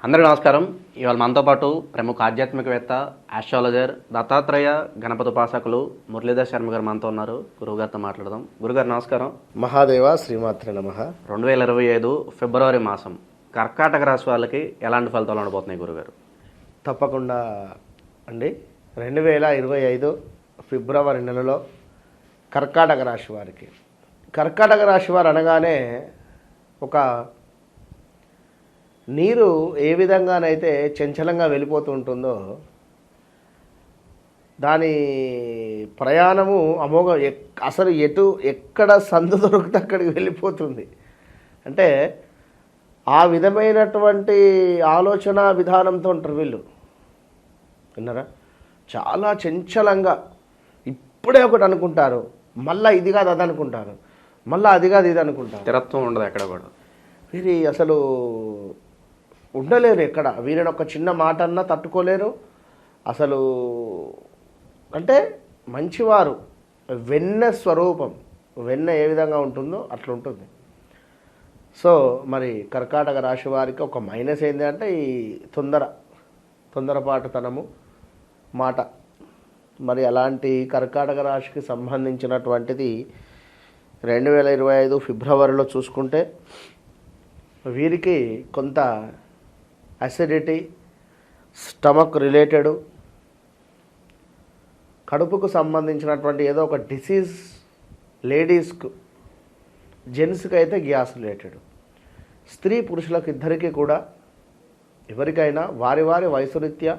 అందరికీ నమస్కారం. ఇవాళ మనతో పాటు ప్రముఖ ఆధ్యాత్మికవేత్త, ఆస్ట్రాలజర్, దత్తాత్రేయ గణపతి ఉపాసకులు మురళీధర్ శర్మ గారు మనతో ఉన్నారు. గురువుగారితో మాట్లాడదాం. గురుగారు నమస్కారం. మహాదేవ శ్రీమాత్రే నమః. 2025 ఫిబ్రవరి మాసం కర్కాటక రాశి వాళ్ళకి ఎలాంటి ఫలితాలు ఉండబోతున్నాయి గురుగారు? తప్పకుండా అండి. 2025 ఫిబ్రవరి నెలలో కర్కాటక రాశి వారికి, కర్కాటక రాశి వారు అనగానే ఒక నీరు ఏ విధంగానైతే చంచలంగా వెళ్ళిపోతూ ఉంటుందో దాని ప్రయాణము అమోఘ, అసలు ఎక్కడ సందు దొరికితే అక్కడికి వెళ్ళిపోతుంది. అంటే ఆ విధమైనటువంటి ఆలోచన విధానంతో ఉంటారు వీళ్ళు. విన్నారా? చాలా చంచలంగా ఇప్పుడే ఒకటి అనుకుంటారు, మళ్ళీ ఇది కాదు అది అనుకుంటారు, మళ్ళీ అది కాదు ఇది అనుకుంటారు. స్థిరత్వం ఉండదు ఎక్కడ కూడా. వీరి అసలు ఉండలేరు ఎక్కడ. వీరిని ఒక చిన్న మాట అన్నా తట్టుకోలేరు అసలు. అంటే మంచివారు, వెన్న స్వరూపం. వెన్న ఏ విధంగా ఉంటుందో అట్లా ఉంటుంది. సో మరి కర్కాటక రాశి వారికి ఒక మైనస్ ఏంటి అంటే ఈ తొందరపాటుతనము మాట. మరి అలాంటి కర్కాటక రాశికి సంబంధించినటువంటిది 2025 ఫిబ్రవరిలో చూసుకుంటే వీరికి కొంత అసిడిటీ, స్టమక్ రిలేటెడ్, కడుపుకు సంబంధించినటువంటి ఏదో ఒక డిసీజ్, లేడీస్కు, జెంట్స్కి అయితే గ్యాస్ రిలేటెడ్, స్త్రీ పురుషులకు ఇద్దరికీ కూడా ఎవరికైనా వారి వారి వయసు రీత్యా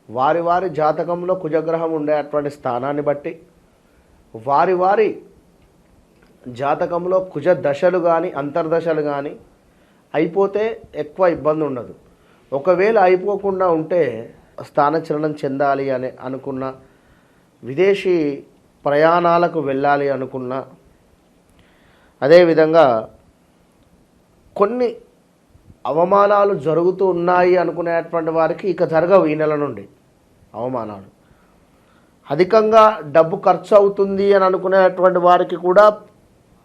వారి వారి జాతకంలో కుజగ్రహం ఉండేటువంటి స్థానాన్ని బట్టి వారి వారి జాతకంలో కుజ దశలు కానీ అంతర్దశలు కానీ అయిపోతే ఎక్కువ ఇబ్బంది ఉండదు. ఒకవేళ అయిపోకుండా ఉంటే స్థానచలనం చెందాలి అని అనుకున్న, విదేశీ ప్రయాణాలకు వెళ్ళాలి అనుకున్న, అదేవిధంగా కొన్ని అవమానాలు జరుగుతూ ఉన్నాయి అనుకునేటువంటి వారికి ఇక జరగవు. ఈ నెల నుండి అవమానాలు అధికంగా డబ్బు ఖర్చు అవుతుంది అని అనుకునేటువంటి వారికి కూడా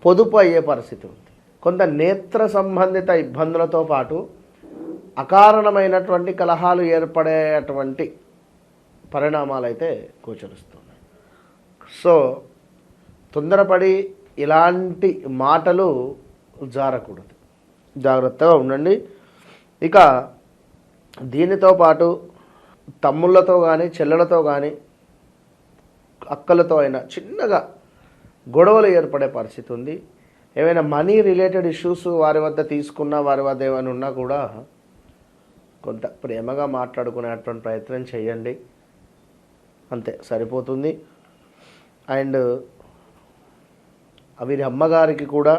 పొదుపు అయ్యే పరిస్థితి ఉంది. కొంత నేత్ర సంబంధిత ఇబ్బందులతో పాటు అకారణమైనటువంటి కలహాలు ఏర్పడేటువంటి పరిణామాలు అయితే గోచరిస్తున్నాయి. సో తొందరపడి ఇలాంటి మాటలు జారకూడదు, జాగ్రత్తగా ఉండండి. ఇక దీనితో పాటు తమ్ముళ్ళతో కానీ చెల్లెలతో కానీ అక్కలతో అయినా చిన్నగా గొడవలు ఏర్పడే పరిస్థితి ఉంది. ఏమైనా మనీ రిలేటెడ్ ఇష్యూస్ వారి వద్ద తీసుకున్నా, వారి వద్ద ఏమైనా ఉన్నా కూడా కొంత ప్రేమగా మాట్లాడుకునేటువంటి ప్రయత్నం చేయండి, అంతే సరిపోతుంది. అండ్ వీరి అమ్మగారికి కూడా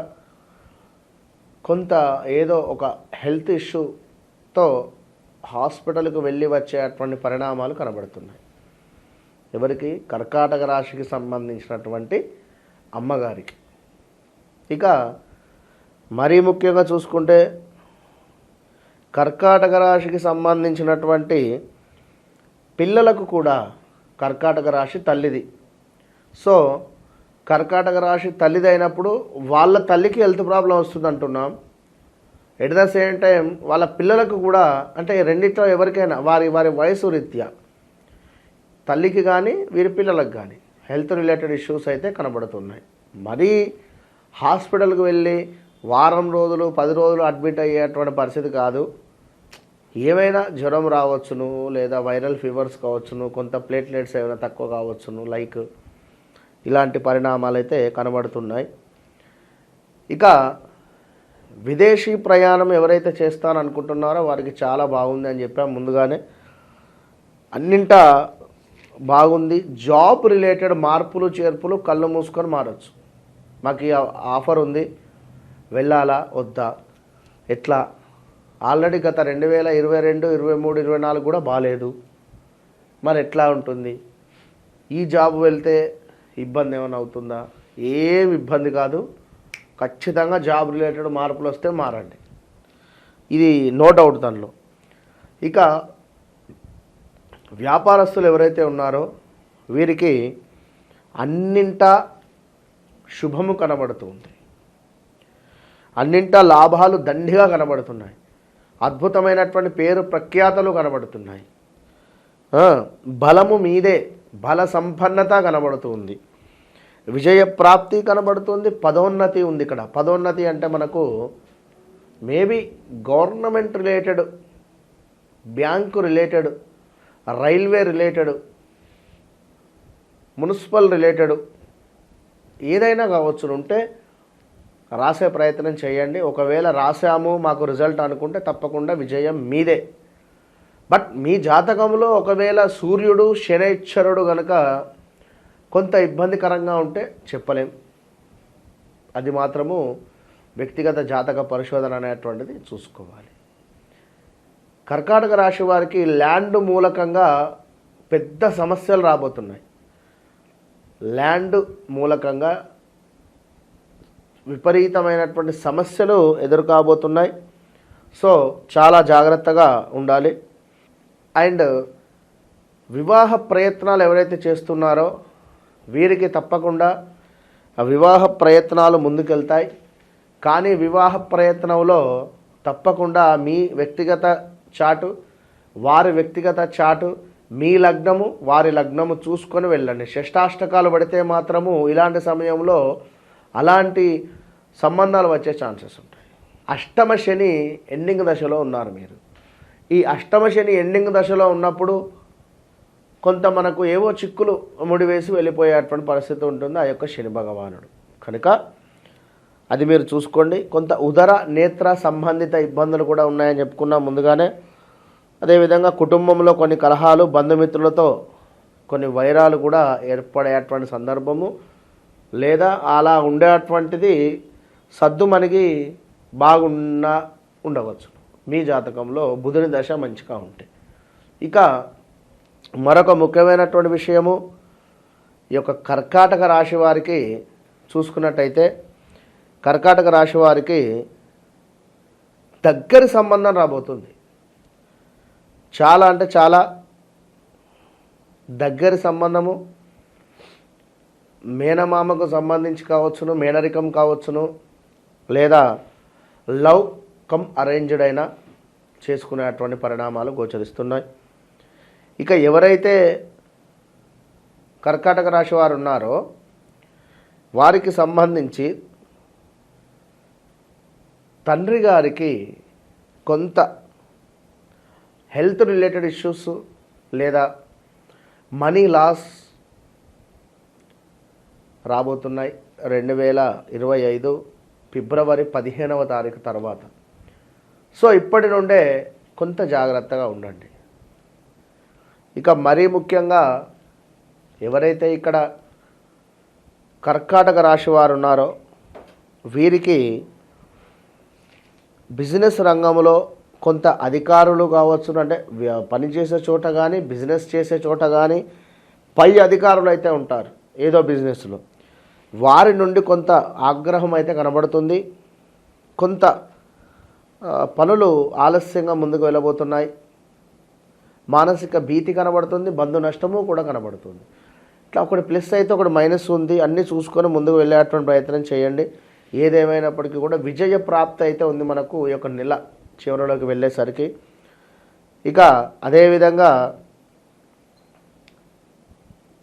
కొంత ఏదో ఒక హెల్త్ ఇష్యూతో హాస్పిటల్కు వెళ్ళి వచ్చేటువంటి పరిణామాలు కనబడుతున్నాయి. ఎవరికి? కర్కాటక రాశికి సంబంధించినటువంటి అమ్మగారికి. ఇక మరీ ముఖ్యంగా చూసుకుంటే కర్కాటక రాశికి సంబంధించినటువంటి పిల్లలకు కూడా కర్కాటక రాశి తల్లిది. సో కర్కాటక రాశి తల్లిది అయినప్పుడు వాళ్ళ తల్లికి హెల్త్ ప్రాబ్లం వస్తుంది అంటున్నాం. ఎట్ ద సేమ్ టైం వాళ్ళ పిల్లలకు కూడా, అంటే రెండిట్లో ఎవరికైనా వారి వారి వయసు రీత్యా తల్లికి కానీ వీరి పిల్లలకు కానీ హెల్త్ రిలేటెడ్ ఇష్యూస్ అయితే కనబడుతున్నాయి. మరీ హాస్పిటల్కి వెళ్ళి వారం రోజులు 10 రోజులు అడ్మిట్ అయ్యేటువంటి పరిస్థితి కాదు. ఏమైనా జ్వరం రావచ్చును, లేదా వైరల్ ఫీవర్స్ కావచ్చును, కొంత ప్లేట్లెట్స్ ఏమైనా తక్కువ కావచ్చును, లైక్ ఇలాంటి పరిణామాలు అయితే కనబడుతున్నాయి. ఇక విదేశీ ప్రయాణం ఎవరైతే చేస్తారనుకుంటున్నారో వారికి చాలా బాగుంది అని చెప్పాం ముందుగానే. అన్నింటా బాగుంది. జాబ్ రిలేటెడ్ మార్పులు చేర్పులు కళ్ళు మూసుకొని మారచ్చు. మాకు ఈ ఆఫర్ ఉంది, వెళ్ళాలా వద్దా, ఎట్లా? ఆల్రెడీ గత 2022, 23, 24 కూడా బాగాలేదు, మరి ఎట్లా ఉంటుంది? ఈ జాబ్ వెళ్తే ఇబ్బంది ఏమైనా అవుతుందా? ఏం ఇబ్బంది కాదు. ఖచ్చితంగా జాబ్ రిలేటెడ్ మార్పులు వస్తే మారండి, ఇది నో డౌట్ దానిలో. ఇక వ్యాపారస్తులు ఎవరైతే ఉన్నారో వీరికి అన్నింటా శుభము కనబడుతుంది, అన్నింటా లాభాలు దండిగా కనబడుతున్నాయి. అద్భుతమైనటువంటి పేరు ప్రఖ్యాతలు కనబడుతున్నాయి. బలము మీదే, బల సంపన్నత కనబడుతుంది, విజయ ప్రాప్తి కనబడుతుంది, పదోన్నతి ఉంది. ఇక్కడ పదోన్నతి అంటే మనకు maybe government related, bank related, railway related, municipal related ఏదైనా కావచ్చు. ఉంటే రాసే ప్రయత్నం చేయండి. ఒకవేళ రాసాము మాకు రిజల్ట్ అనుకుంటే తప్పకుండా విజయం మీదే. బట్ మీ జాతకంలో ఒకవేళ సూర్యుడు శనైశ్వరుడు కనుక కొంత ఇబ్బందికరంగా ఉంటే చెప్పలేం. అది మాత్రము వ్యక్తిగత జాతక పరిశోధన అనేటువంటిది చూసుకోవాలి. కర్కాటక రాశి వారికి ల్యాండ్ మూలకంగా పెద్ద సమస్యలు రాబోతున్నాయి. ల్యాండ్ మూలకంగా విపరీతమైనటువంటి సమస్యలు ఎదుర్కోబోతున్నాయి. సో చాలా జాగ్రత్తగా ఉండాలి. అండ్ వివాహ ప్రయత్నాలు ఎవరైతే చేస్తున్నారో వీరికి తప్పకుండా ఆ వివాహ ప్రయత్నాలు ముందుకెళ్తాయి. కానీ వివాహ ప్రయత్నంలో తప్పకుండా మీ వ్యక్తిగత చాటు, వారి వ్యక్తిగత చాటు, మీ లగ్నము వారి లగ్నము చూసుకొని వెళ్ళండి. షష్టాష్టకాలు పడితే మాత్రము ఇలాంటి సమయంలో అలాంటి సంబంధాలు వచ్చే ఛాన్సెస్ ఉంటాయి. అష్టమ శని ఎండింగ్ దశలో ఉన్నారు మీరు. ఈ అష్టమ శని ఎండింగ్ దశలో ఉన్నప్పుడు కొంత మనకు ఏవో చిక్కులు ముడివేసి వెళ్ళిపోయేటువంటి పరిస్థితి ఉంటుంది ఆ యొక్క శని భగవానుడు. కనుక అది మీరు చూసుకోండి. కొంత ఉదర నేత్ర సంబంధిత ఇబ్బందులు కూడా ఉన్నాయని చెప్పుకున్నాం ముందుగానే. అదేవిధంగా కుటుంబంలో కొన్ని కలహాలు, బంధుమిత్రులతో కొన్ని వైరాలు కూడా ఏర్పడేటువంటి సందర్భము, లేదా అలా ఉండేటువంటిది సద్దు మనకి ఉండవచ్చు మీ జాతకంలో బుధుని దశ మంచిగా ఉంటే. ఇక మరొక ముఖ్యమైనటువంటి విషయము, ఈ యొక్క కర్కాటక రాశి వారికి చూసుకున్నట్టయితే కర్కాటక రాశి వారికి దగ్గరి సంబంధం రాబోతుంది. చాలా అంటే చాలా దగ్గరి సంబంధము, మేనమామకు సంబంధించి కావచ్చును, మేనరికం కావచ్చును, లేదా లవ్ కమ్ అరేంజ్డ్ అయినా చేసుకునేటువంటి పరిణామాలు గోచరిస్తున్నాయి. ఇక ఎవరైతే కర్కాటక రాశి వారు ఉన్నారో వారికి సంబంధించి తండ్రి గారికి కొంత హెల్త్ రిలేటెడ్ ఇష్యూస్ లేదా మనీ లాస్ రాబోతున్నాయి 2025 ఫిబ్రవరి 15వ తారీఖు తర్వాత. సో ఇప్పటి నుండే కొంత జాగ్రత్తగా ఉండండి. ఇక మరీ ముఖ్యంగా ఎవరైతే ఇక్కడ కర్కాటక రాశి వారు ఉన్నారో వీరికి బిజినెస్ రంగంలో కొంత అధికారులు కావచ్చు, అంటే పనిచేసే చోట కానీ బిజినెస్ చేసే చోట కానీ పై అధికారులు అయితే ఉంటారు ఏదో బిజినెస్లో, వారి నుండి కొంత ఆగ్రహం అయితే కనబడుతుంది. కొంత పనులు ఆలస్యంగా ముందుకు వెళ్ళబోతున్నాయి. మానసిక భీతి కనబడుతుంది, బంధు నష్టము కూడా కనబడుతుంది. ఇట్లా ఒకటి ప్లస్ అయితే ఒకటి మైనస్ ఉంది. అన్నీ చూసుకొని ముందుకు వెళ్ళేటువంటి ప్రయత్నం చేయండి. ఏదేమైనప్పటికీ కూడా విజయ ప్రాప్తి అయితే ఉంది మనకు ఈ యొక్క నెల చివరిలోకి వెళ్ళేసరికి. ఇక అదేవిధంగా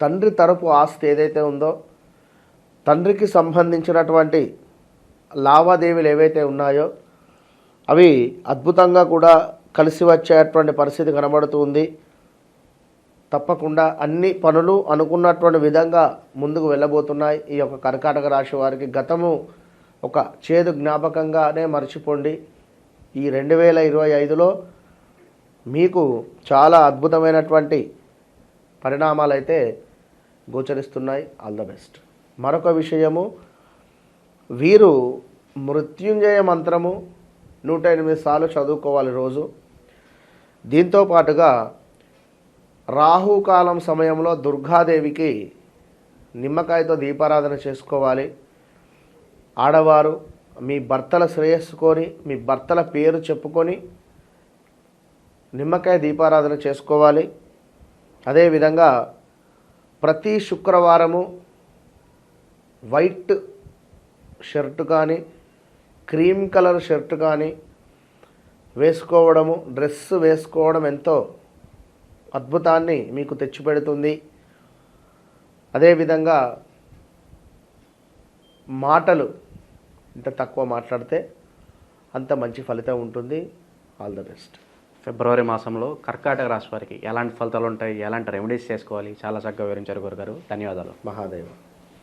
తండ్రి తరపు ఆస్తి ఏదైతే ఉందో, తండ్రికి సంబంధించినటువంటి లావాదేవీలు ఏవైతే ఉన్నాయో అవి అద్భుతంగా కూడా కలిసి వచ్చేటువంటి పరిస్థితి కనబడుతుంది. తప్పకుండా అన్ని పనులు అనుకున్నటువంటి విధంగా ముందుకు వెళ్ళబోతున్నాయి. ఈ యొక్క కర్కాటక రాశి వారికి గతము ఒక చేదు జ్ఞాపకంగానే మర్చిపోండి. ఈ 2025లో మీకు చాలా అద్భుతమైనటువంటి పరిణామాలు అయితే గోచరిస్తున్నాయి. All the best. మరొక విషయము, వీరు మృత్యుంజయ మంత్రము 108 సార్లు చదువుకోవాలి రోజు. దీంతో పాటుగా రాహుకాలం సమయంలో దుర్గాదేవికి నిమ్మకాయతో దీపారాధన చేసుకోవాలి. ఆడవారు మీ భర్తల శ్రేయస్సు కోరి మీ భర్తల పేరు చెప్పుకొని నిమ్మకాయ దీపారాధన చేసుకోవాలి. అదేవిధంగా ప్రతి శుక్రవారము వైట్ షర్టు కానీ క్రీమ్ కలర్ షర్టు కానీ వేసుకోవడము, డ్రెస్ వేసుకోవడం ఎంతో అద్భుతాన్ని మీకు తెచ్చిపెడుతుంది. అదేవిధంగా మాటలు ఎంత తక్కువ మాట్లాడితే అంత మంచి ఫలితం ఉంటుంది. All the best. ఫిబ్రవరి మాసంలో కర్కాటక రాశి వారికి ఎలాంటి ఫలితాలు ఉంటాయి, ఎలాంటి రెమెడీస్ చేసుకోవాలి, చాలా చక్కగా వివరించారు గురుగారు. ధన్యవాదాలు. మహాదేవ.